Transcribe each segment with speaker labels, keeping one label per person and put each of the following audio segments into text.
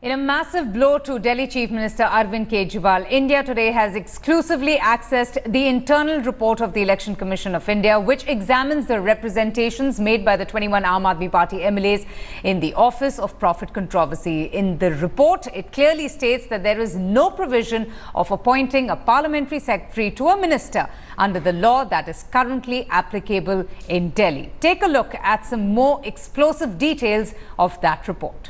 Speaker 1: In a massive blow to Delhi Chief Minister Arvind Kejriwal, India Today has exclusively accessed the internal report of the Election Commission of India, which examines the representations made by the 21 Aam Admi Party MLAs in the Office of Profit Controversy. In the report, it clearly states that there is no provision of appointing a parliamentary secretary to a minister under the law that is currently applicable in Delhi. Take a look at some more explosive details of that report.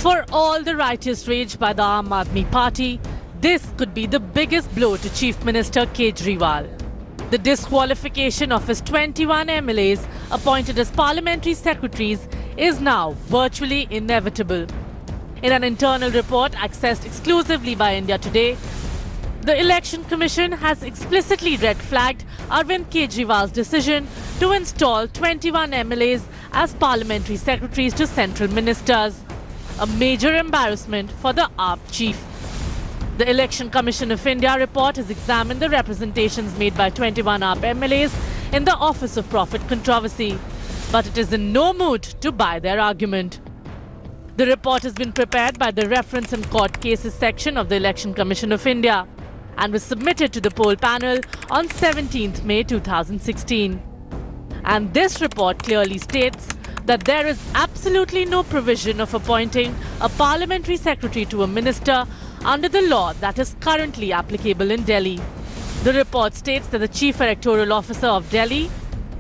Speaker 2: For all the righteous rage by the Aam Admi Party, this could be the biggest blow to Chief Minister Kejriwal. The disqualification of his 21 MLAs appointed as parliamentary secretaries is now virtually inevitable. In an internal report accessed exclusively by India Today, the Election Commission has explicitly red-flagged Arvind Kejriwal's decision to install 21 MLAs as parliamentary secretaries to central ministers. A major embarrassment for the AAP chief. The Election Commission of India report has examined the representations made by 21 AAP MLAs in the Office of Profit Controversy, but it is in no mood to buy their argument. The report has been prepared by the Reference and Court Cases section of the Election Commission of India and was submitted to the poll panel on 17th May 2016. And this report clearly states that there is absolutely no provision of appointing a parliamentary secretary to a minister under the law that is currently applicable in Delhi. The report states that the Chief Electoral Officer of Delhi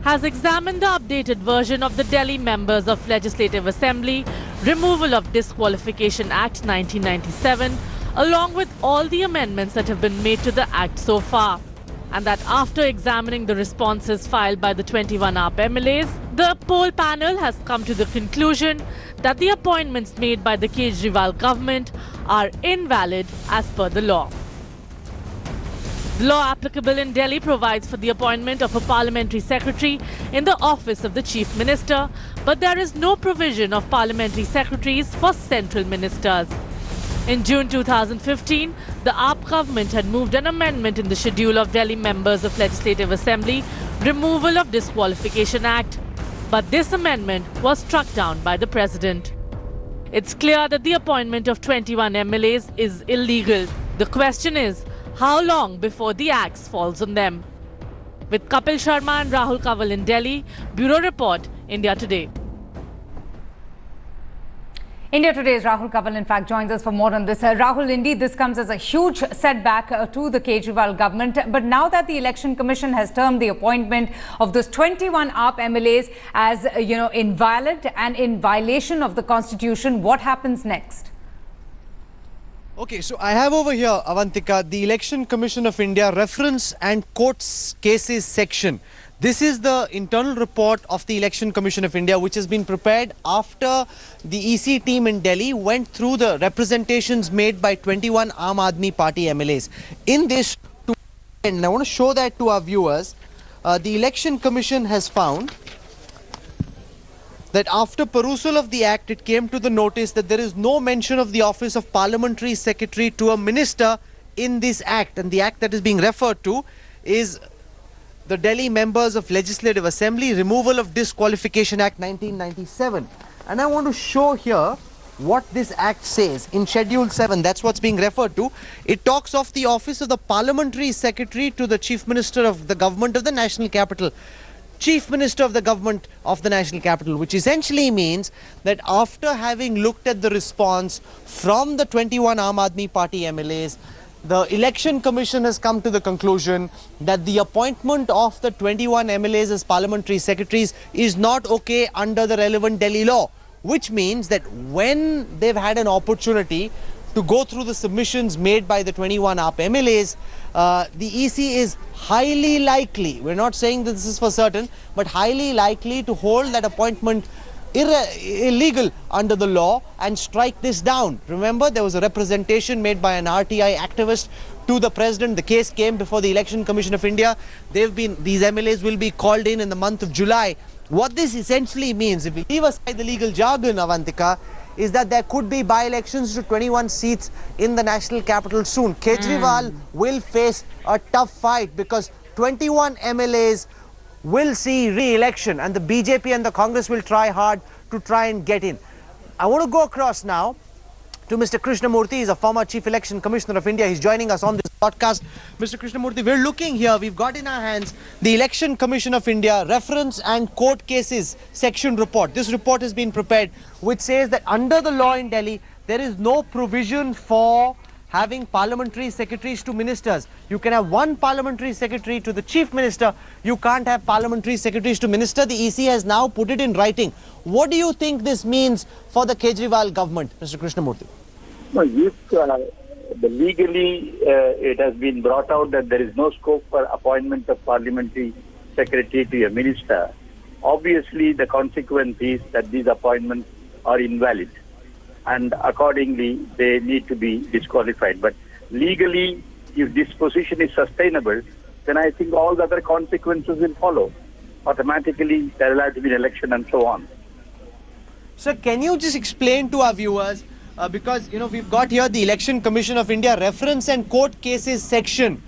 Speaker 2: has examined the updated version of the Delhi Members of Legislative Assembly Removal of Disqualification Act 1997, along with all the amendments that have been made to the Act so far. And that after examining the responses filed by the 21 AAP MLAs, the poll panel has come to the conclusion that the appointments made by the Kejriwal government are invalid as per the law. The law applicable in Delhi provides for the appointment of a parliamentary secretary in the office of the chief minister, but there is no provision of parliamentary secretaries for central ministers. In June 2015, the AAP government had moved an amendment in the schedule of Delhi Members of Legislative Assembly Removal of Disqualification Act. But this amendment was struck down by the President. It's clear that the appointment of 21 MLAs is illegal. The question is, how long before the axe falls on them? With Kapil Sharma and Rahul Kanwal in Delhi, Bureau Report, India Today.
Speaker 1: India Today's Rahul Kanwal, in fact, joins us for more on this. Rahul, indeed, this comes as a huge setback to the Kejriwal government. But now that the Election Commission has termed the appointment of those 21 AAP MLAs as, invalid and in violation of the Constitution, what happens next?
Speaker 3: Okay, so I have over here, Avantika, the Election Commission of India Reference and Courts Cases section. This is the internal report of the Election Commission of India, which has been prepared after the EC team in Delhi went through the representations made by 21 Aam Admi Party MLAs. In this, and I want to show that to our viewers, the Election Commission has found that after perusal of the Act, it came to the notice that there is no mention of the office of Parliamentary Secretary to a minister in this Act. And the Act that is being referred to is the Delhi Members of Legislative Assembly Removal of Disqualification Act 1997. And I want to show here what this Act says in Schedule 7. That's what's being referred to. It talks of the office of the Parliamentary Secretary to the Chief Minister of the Government of the National Capital. Chief Minister of the Government of the National Capital, which essentially means that after having looked at the response from the 21 Aam Admi Party MLAs, the Election Commission has come to the conclusion that the appointment of the 21 MLAs as parliamentary secretaries is not okay under the relevant Delhi law, which means that when they've had an opportunity to go through the submissions made by the 21 AAP MLAs, the EC is highly likely, we're not saying that this is for certain, but highly likely to hold that appointment illegal under the law and strike this down. Remember, there was a representation made by an RTI activist to the President. The case came before the Election Commission of India. These MLAs will be called in the month of July. What this essentially means, if we leave aside the legal jargon, Avantika, is that there could be by-elections to 21 seats in the national capital soon. Kejriwal will face a tough fight because 21 MLAs will see re-election, and the BJP and the Congress will try hard to try and get in. I want to go across now to Mr. Krishnamurthy. He's a former Chief Election Commissioner of India. He's joining us on this podcast. Mr. Krishnamurthy, we're looking here. We've got in our hands the Election Commission of India Reference and Court Cases Section report. This report has been prepared, which says that under the law in Delhi, there is no provision for having parliamentary secretaries to ministers. You can have one parliamentary secretary to the chief minister. You can't have parliamentary secretaries to minister. The EC has now put it in writing. What do you think this means for the Kejriwal government, Mr. Krishnamurthy?
Speaker 4: No, if legally it has been brought out that there is no scope for appointment of parliamentary secretary to a minister, obviously the consequence is that these appointments are invalid, and accordingly they need to be disqualified. But legally, if this position is sustainable, then I think all the other consequences will follow. Automatically there will have to be an election and so on.
Speaker 3: Sir, can you just explain to our viewers, because we've got here the Election Commission of India Reference and Court Cases Section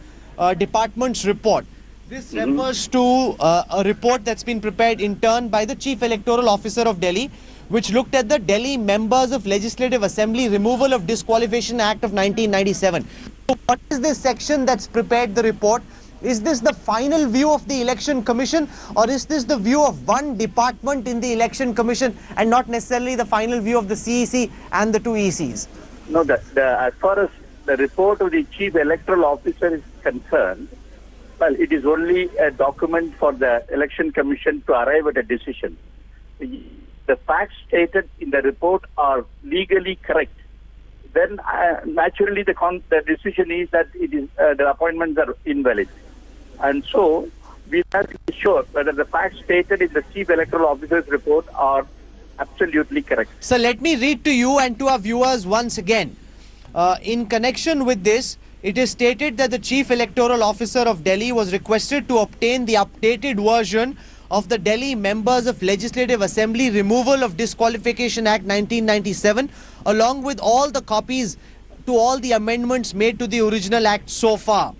Speaker 3: Department's report. This refers to a report that's been prepared in turn by the Chief Electoral Officer of Delhi, which looked at the Delhi Members of Legislative Assembly Removal of Disqualification Act of 1997. So what is this section that's prepared the report? Is this the final view of the Election Commission, or is this the view of one department in the Election Commission and not necessarily the final view of the CEC and the two ECs?
Speaker 4: No, as far as the report of the Chief Electoral Officer is concerned, well, it is only a document for the Election Commission to arrive at a decision. The facts stated in the report are legally correct. Then naturally the decision is that it is the appointments are invalid. And so we have to be sure whether the facts stated in the Chief Electoral Officer's report are absolutely correct.
Speaker 3: So let me read to you and to our viewers once again. In connection with this, it is stated that the Chief Electoral Officer of Delhi was requested to obtain the updated version of the Delhi Members of Legislative Assembly Removal of Disqualification Act 1997, along with all the copies to all the amendments made to the original act so far.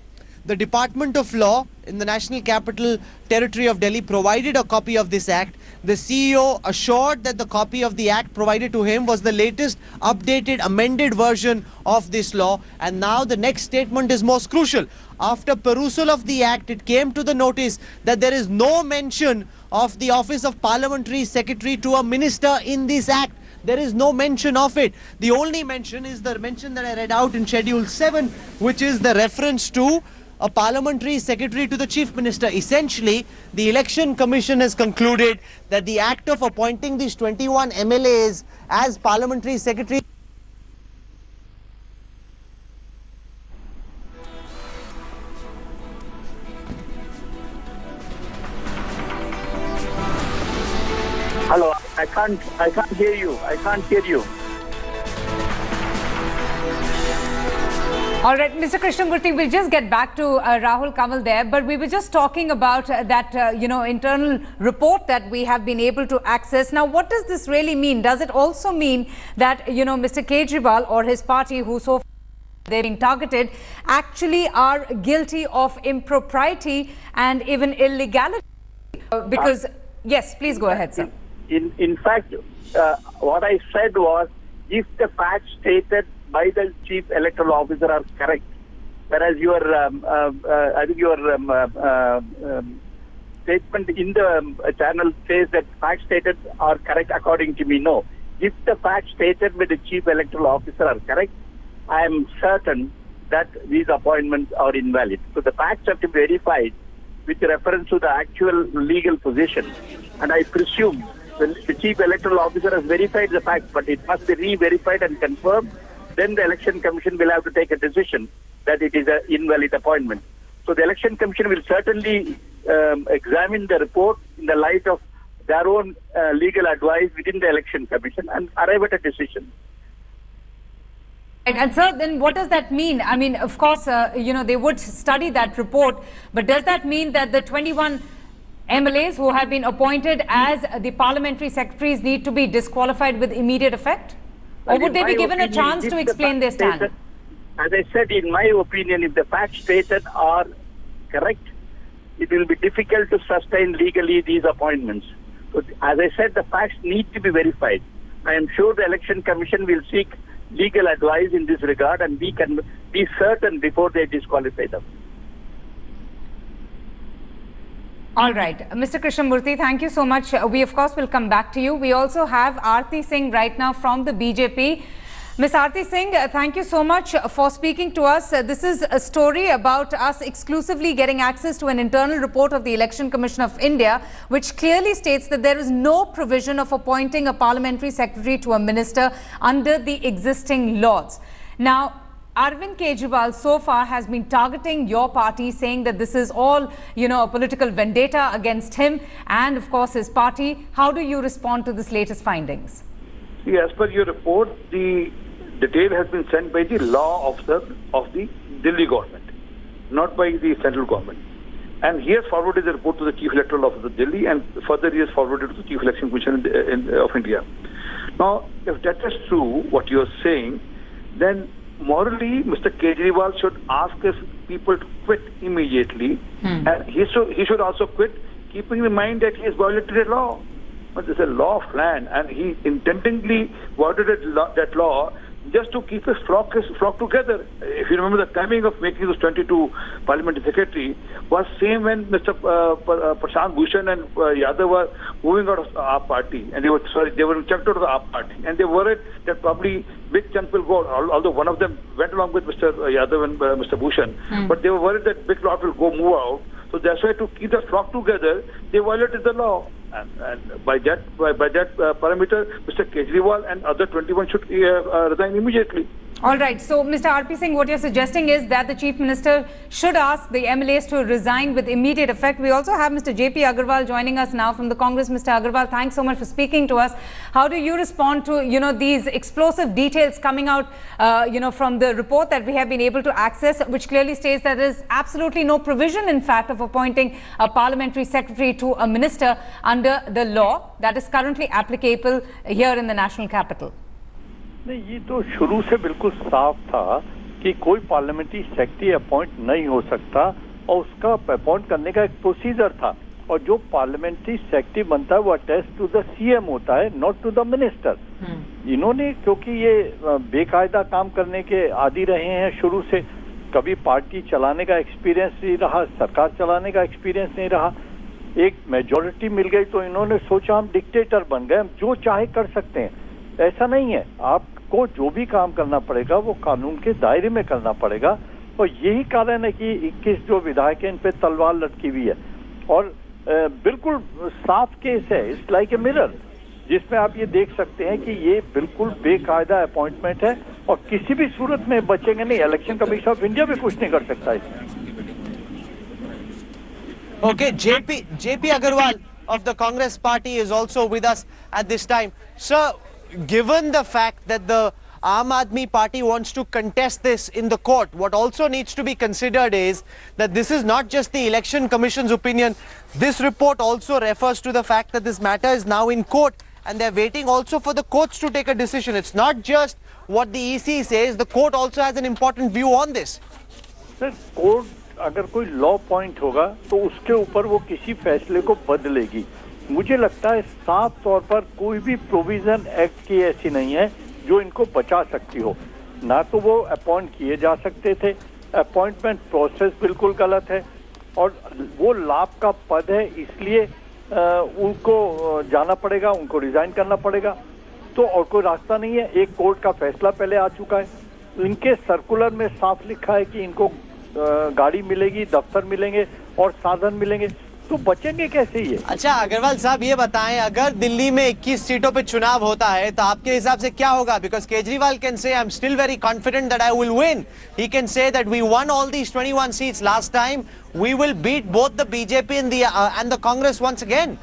Speaker 3: The Department of Law in the National Capital Territory of Delhi provided a copy of this act. The CEO assured that the copy of the act provided to him was the latest updated amended version of this law. And now the next statement is most crucial. After perusal of the act, it came to the notice that there is no mention of the office of Parliamentary Secretary to a minister in this act. There is no mention of it. The only mention is the mention that I read out in Schedule 7, which is the reference to a parliamentary secretary to the chief minister. Essentially, the Election Commission has concluded that the act of appointing these 21 MLAs as parliamentary secretary
Speaker 4: Hello, I can't hear you. I can't hear you.
Speaker 1: All right, Mr. Krishnamurthy, we'll just get back to Rahul Kamal there, but we were just talking about that, internal report that we have been able to access. Now, what does this really mean? Does it also mean that, Mr. Kejriwal or his party, who so far they're being targeted, actually are guilty of impropriety and even illegality? Because, yes, please go ahead, sir.
Speaker 4: In fact, what I said was, if the facts stated by the Chief Electoral Officer are correct, whereas your statement in the channel says that facts stated are correct according to me. No. If the facts stated by the Chief Electoral Officer are correct, I am certain that these appointments are invalid. So the facts have to be verified with reference to the actual legal position. And I presume the Chief Electoral Officer has verified the facts, but it must be re-verified and confirmed. Then the Election Commission will have to take a decision that it is an invalid appointment. So the Election Commission will certainly examine the report in the light of their own legal advice within the Election Commission and arrive at a decision.
Speaker 1: And sir, then what does that mean? I mean, of course, they would study that report, but does that mean that the 21 MLAs who have been appointed as the parliamentary secretaries need to be disqualified with immediate effect? Or would they be given a chance to explain their stand?
Speaker 4: As I said, in my opinion, if the facts stated are correct, it will be difficult to sustain legally these appointments. So, as I said, the facts need to be verified. I am sure the Election Commission will seek legal advice in this regard, and we can be certain before they disqualify them.
Speaker 1: All right. Mr. Krishnamurthy, thank you so much. We, of course, will come back to you. We also have Aarti Singh right now from the BJP. Ms. Aarti Singh, thank you so much for speaking to us. This is a story about us exclusively getting access to an internal report of the Election Commission of India, which clearly states that there is no provision of appointing a parliamentary secretary to a minister under the existing laws. Now, Arvind Kejriwal so far has been targeting your party, saying that this is all, a political vendetta against him and, of course, his party. How do you respond to this latest findings?
Speaker 5: See, as per your report, the detail has been sent by the law officer of the Delhi government, not by the central government. And he has forwarded the report to the Chief Electoral Officer of Delhi, and further he has forwarded to the Chief Election Commission of India. Now, if that is true, what you are saying, then morally, Mr. Kejriwal should ask his people to quit immediately, and he should also quit, keeping in mind that he has violated the law. But there's a law of land, and he intentionally violated that law just to keep his flock together. If you remember, the timing of making this 22 Parliamentary Secretary was same when Mr. Prashanth Patel and Yadav were moving out of the AAP party, and they were checked out of the AAP party, and they worried that probably big chunk will go, although one of them went along with Mr. Yadav and Mr. Bhushan, but they were worried that big lot will move out. So that's why, to keep the flock together, they violated the law. And by that parameter, Mr. Kejriwal and other 21 should resign immediately.
Speaker 1: All right. So, Mr. RP Singh, what you're suggesting is that the Chief Minister should ask the MLAs to resign with immediate effect. We also have Mr. JP Agarwal joining us now from the Congress. Mr. Agarwal, thanks so much for speaking to us. How do you respond to, these explosive details coming out, from the report that we have been able to access, which clearly states that there is absolutely no provision, in fact, of appointing a parliamentary secretary to a minister under the law that is currently applicable here in the national capital?
Speaker 6: नहीं, ये तो शुरू से बिल्कुल साफ था कि कोई पार्लियामेंट्री सेक्रेटरी अपॉइंट नहीं हो सकता, और उसका अपॉइंट करने का एक प्रोसीजर था, और जो पार्लियामेंट्री सेक्रेटरी बनता है वो अटैच टू द सीएम होता है, नॉट टू द मिनिस्टर। इन्होंने, क्योंकि ये बेकायदा काम करने के आदी रहे हैं शुरू से, कभी पार्टी चलाने का एक्सपीरियंस नहीं रहा, सरकार चलाने का एक्सपीरियंस नहीं रहा, एक मेजॉरिटी मिल गई तो इन्होंने सोचा हम डिक्टेटर बन गए, हम जो चाहे कर सकते हैं। ऐसा नहीं है, आपको जो भी काम करना पड़ेगा वो कानून के दायरे में करना पड़ेगा, और यही कारण है कि 21 जो विधायक हैं इन पे तलवार लटकी हुई है, और बिल्कुल साफ केस है, इट्स लाइक ए मिरर, जिसमें आप ये देख सकते हैं कि ये बिल्कुल बेकायदा अपॉइंटमेंट है और किसी भी सूरत में बचेंगे नहीं। इलेक्शन कमीशन ऑफ इंडिया भी कुछ नहीं कर सकता इसमें।
Speaker 3: Okay, JP Agarwal of the Congress party is also with us at this time. Sir, given the fact that the Aam Admi party wants to contest this in the court, what also needs to be considered is that this is not just the Election Commission's opinion. This report also refers to the fact that this matter is now in court, and they're waiting also for the courts to take a decision. It's not just what the EC says, the court also has an important view on this.
Speaker 6: Sir, court अगर कोई law point होगा तो उसके ऊपर वो किसी फैसले को बदलेगी। मुझे लगता है साफ तौर पर कोई भी प्रोविजन एक्ट की ऐसी नहीं है जो इनको बचा सकती हो। ना तो वो अपॉइंट किए जा सकते थे, अपॉइंटमेंट प्रोसेस बिल्कुल गलत है, और वो लाभ का पद है, इसलिए उनको जाना पड़ेगा, उनको रिजाइन करना पड़ेगा, तो और कोई रास्ता नहीं है। एक कोर्ट का फैसला पहले आ चुका है, इनके सर्कुलर में साफ लिखा है कि इनको गाड़ी मिलेगी, दफ्तर मिलेंगे और साधन मिलेंगे, तो बचेंगे कैसे ये?
Speaker 3: अच्छा अग्रवाल साहब, ये बताएं, अगर दिल्ली में 21 सीटों पे चुनाव होता है तो आपके हिसाब से क्या होगा? Because Kejriwal can say I am still very confident that I will win, he can say that we won all these 21 seats last time, we will beat both the BJP and the Congress once again.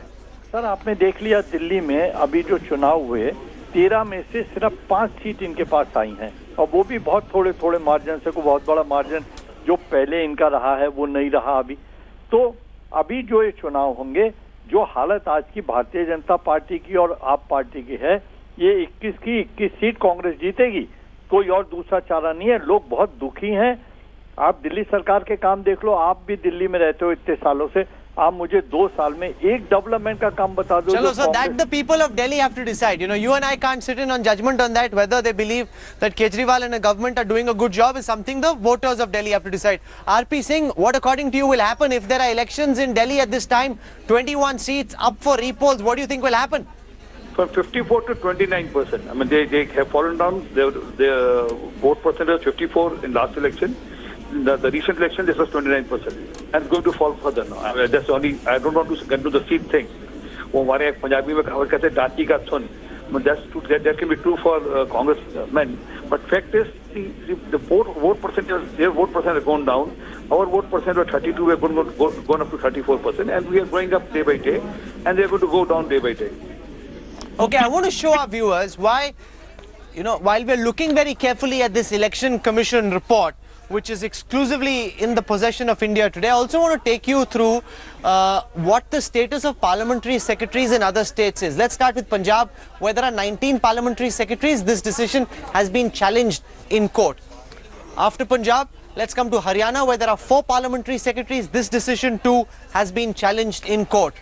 Speaker 6: Sir, आपने देख लिया दिल्ली में अभी जो चुनाव हुए, 13 में से सिर्फ 5 सीट इनके पास आई हैं, और वो भी बहुत थोड़े थोड़े मार्जिन से, कोई बहुत बड़ा मार्जिन जो पहले इनका रहा है वो नहीं रहा अभी। तो अभी जो ये चुनाव होंगे, जो हालत आज की भारतीय जनता पार्टी की और आप पार्टी की है, ये 21 की 21 सीट कांग्रेस जीतेगी, कोई और दूसरा चारा नहीं है। लोग बहुत दुखी हैं, आप दिल्ली सरकार के काम देख लो, आप भी दिल्ली में रहते हो इतने सालों से, आप मुझे 2 साल में एक डेवलपमेंट का काम बता दो।
Speaker 3: Chalo, so that the people of Delhi have to decide. You know, you and I can't sit in on judgment on that. Whether they believe that Kejriwal and the government are doing a good job is something the voters of Delhi have to decide. RP Singh, what according to you will happen if there are elections in Delhi at this time? 21 seats up for repolls. What do you think will happen?
Speaker 5: From 54 to 29%. I mean, they have fallen down. Their vote percentage was 54 in last election. The recent election, this was 29%, and it's going to fall further now. I mean, that's only. I don't want to get to the seat thing. वो हमारे पंजाबी में कहावत कहते हैं डांटी का सुन. That can be true for congressmen, but fact is the vote percentage, their vote percentage has gone down. Our vote percentage was 32, we are gone up to 34%, and we are going up day by day, and they are going to go down day by day.
Speaker 3: Okay, I want to show our viewers why, you know, while we are looking very carefully at this election commission report, which is exclusively in the possession of India today, I also want to take you through what the status of parliamentary secretaries in other states is. Let's start with Punjab, where there are 19 parliamentary secretaries. This decision has been challenged in court. After Punjab, let's come to Haryana, where there are 4 parliamentary secretaries. This decision too has been challenged in court.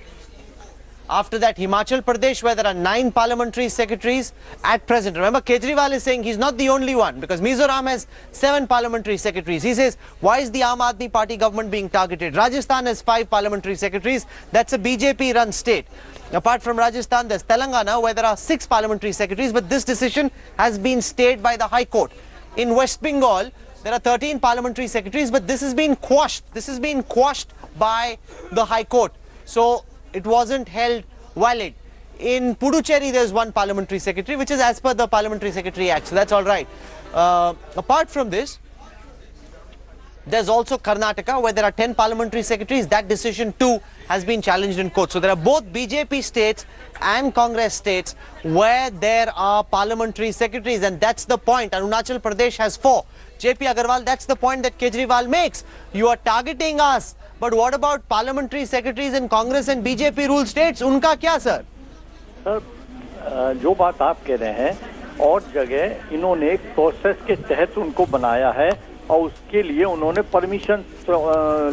Speaker 3: After that, Himachal Pradesh, where there are 9 parliamentary secretaries at present. Remember, Kejriwal is saying he's not the only one, because Mizoram has 7 parliamentary secretaries. He says, why is the Aam Admi Party government being targeted? Rajasthan has 5 parliamentary secretaries. That's a BJP-run state. Apart from Rajasthan, there's Telangana, where there are 6 parliamentary secretaries, but this decision has been stayed by the High Court. In West Bengal, there are 13 parliamentary secretaries, but this has been quashed. This has been quashed by the High Court. So it wasn't held valid. In Puducherry, there's 1 parliamentary secretary, which is as per the Parliamentary Secretary Act, so that's all right. Apart from this, there's also Karnataka, where there are 10 parliamentary secretaries. That decision too has been challenged in court. So there are both BJP states and Congress states where there are parliamentary secretaries, and that's the point. Arunachal Pradesh has 4. JP Agarwal, that's the point that Kejriwal makes. You are targeting us, but what about parliamentary secretaries in Congress and BJP ruled states? Unka kya, sir?
Speaker 6: Sir, जो बात आप कह रहे हैं, और जगह इन्होंने एक प्रोसेस के तहत उनको बनाया है और उसके लिए उन्होंने परमिशन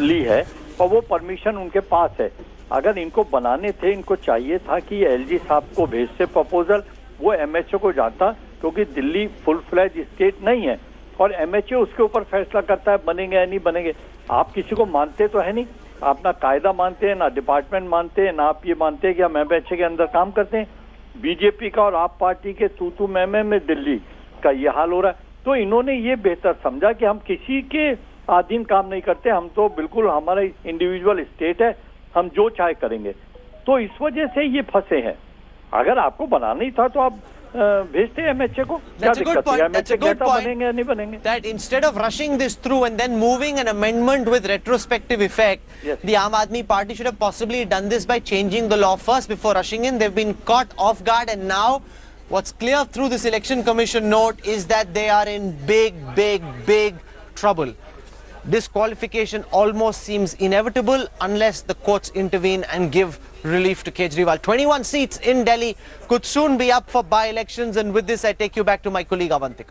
Speaker 6: ली है और वो परमिशन उनके पास है. अगर इनको बनाने थे, इनको चाहिए था कि एलजी साहब को भेजते प्रपोजल, वो एमएचए को जाता, क्योंकि दिल्ली फुल फ्लैज स्टेट नहीं है और एमएचए उसके ऊपर फैसला करता है बनेंगे या नहीं बनेंगे. आप किसी को मानते तो है नहीं, आप ना कायदा मानते हैं, ना डिपार्टमेंट मानते हैं, ना आप ये मानते हैं कि हम एमएचए के अंदर काम करते हैं. बीजेपी का और आप पार्टी के तू में दिल्ली का ये हाल हो रहा है. तो इन्होंने ये बेहतर समझा कि हम किसी के अधीन काम नहीं करते, हम तो बिल्कुल हमारा इंडिविजुअल स्टेट है, हम जो चाहे करेंगे. तो इस वजह से ये फंसे हैं. अगर आपको बनाना ही था तो आप भेजते हैं एमएचए को.
Speaker 3: That's a good point. That's a good point.
Speaker 6: बनेंगे या नहीं बनेंगे.
Speaker 3: That instead of rushing this through and then moving an amendment with retrospective effect,
Speaker 6: Yes.
Speaker 3: the Aam Admi Party should have possibly done this by changing the law first before rushing in. They've been caught off guard, and now what's clear through this election commission note is that they are in big trouble. Disqualification almost seems inevitable unless the courts intervene and give relief to Kejriwal. 21 seats in Delhi could soon be up for by-elections, and with this I take you back to my colleague Avantik.